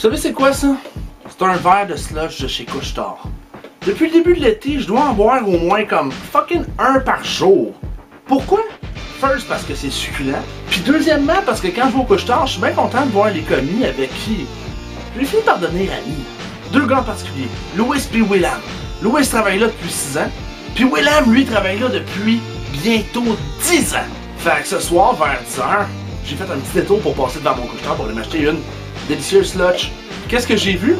savez c'est quoi ça? C'est un verre de slush de chez Couche-Tard. Depuis le début de l'été, je dois en boire au moins comme fucking un par jour. Pourquoi? First, parce que c'est succulent. Puis deuxièmement, parce que quand je vais au Couche-Tard, je suis bien content de voir les commis avec qui j'ai fini par devenir ami. Deux gars en particulier, Louis et Willam. Louis travaille là depuis 6 ans, puis Willam, lui, travaille là depuis bientôt 10 ans. Fait que ce soir, vers 10h, j'ai fait un petit détour pour passer devant mon Couche-Tard pour aller m'acheter une délicieuse slush. Qu'est-ce que j'ai vu?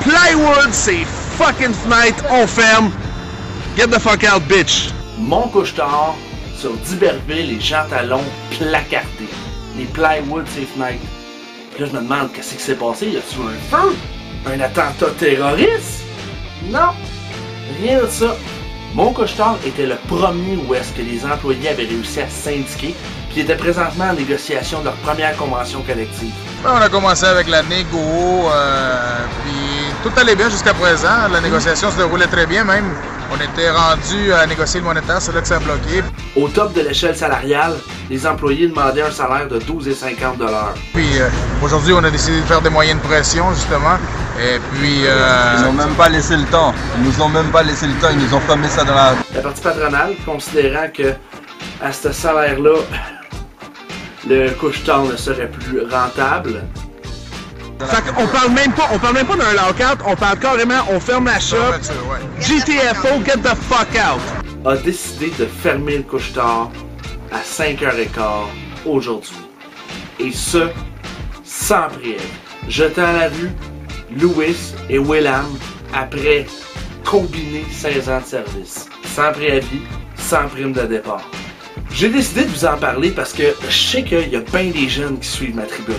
Plywood, c'est fucking fenêtre, on ferme. Get the fuck out, bitch. Mon Couche-Tard sur d'Iberville et Jean Talon placardés. Les Plywood, c'est fenêtres. Puis là, je me demande qu'est-ce qui s'est passé. Y a-tu un feu? Un attentat terroriste? Non, rien de ça. Mon Couche-Tard était le premier où est-ce que les employés avaient réussi à syndiquer, puis étaient présentement en négociation de leur première convention collective. On a commencé avec la négo, puis tout allait bien jusqu'à présent. La négociation se déroulait très bien même. On était rendu à négocier le monétaire, c'est là que ça a bloqué. Au top de l'échelle salariale, les employés demandaient un salaire de 12,50 $. Puis aujourd'hui, on a décidé de faire des moyens de pression, justement. Et puis... Ils n'ont même pas laissé le temps. Ils nous ont même pas laissé le temps. Ils nous ont fermé ça dans la... La partie patronale, considérant que à ce salaire-là, le Couche-Tard ne serait plus rentable. Fait qu'on parle même pas d'un lockout, on parle carrément, on ferme la shop. GTFO, get the fuck out. A décidé de fermer le Couche-Tard à 5h15 aujourd'hui. Et ce, sans prière. Jetant à la rue Louis et Willam après combiner 16 ans de service. Sans préavis, sans prime de départ. J'ai décidé de vous en parler parce que je sais qu'il y a bien des jeunes qui suivent ma tribune.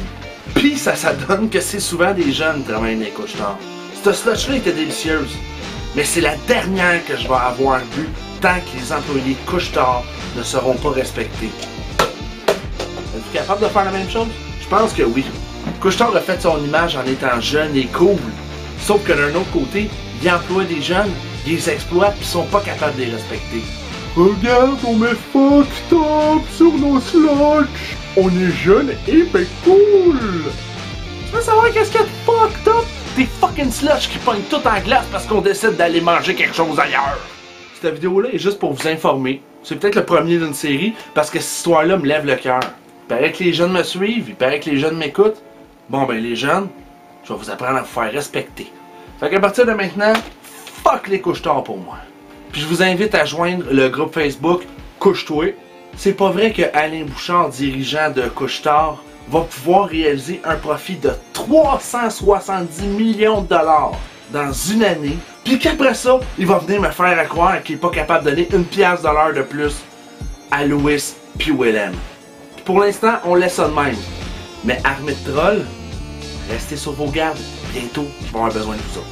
Pis ça donne que c'est souvent des jeunes qui travaillent dans les Couche-Tard. Cette slush-là était délicieuse, mais c'est la dernière que je vais avoir vue tant que les employés Couche-Tard ne seront pas respectés. Êtes-vous capable de faire la même chose? Je pense que oui. Couche-Tard a fait son image en étant jeune et cool. Sauf que d'un autre côté, il emploie des jeunes, ils les exploitent pis sont pas capables de les respecter. Regarde, on met fucked up sur nos slushs! On est jeunes et ben cool! Tu veux savoir qu'est-ce qu'il y a de fucked up? Des fucking slushs qui pognent tout en glace parce qu'on décide d'aller manger quelque chose ailleurs! Cette vidéo-là est juste pour vous informer. C'est peut-être le premier d'une série parce que cette histoire-là me lève le cœur. Il paraît que les jeunes me suivent, il paraît que les jeunes m'écoutent. Bon ben les jeunes, je vais vous apprendre à vous faire respecter. Fait qu'à partir de maintenant, fuck les Couche-Tard pour moi. Puis je vous invite à joindre le groupe Facebook Couche-Toi. C'est pas vrai que Alain Bouchard, dirigeant de Couche-Tard, va pouvoir réaliser un profit de 370 millions de dollars dans une année, puis qu'après ça, il va venir me faire croire qu'il est pas capable de donner une pièce de l'heure de plus à Louis puis Willam. Puis pour l'instant, on laisse ça de même. Mais armée de trolls, restez sur vos gardes. Bientôt, je vais avoir besoin de vous autres.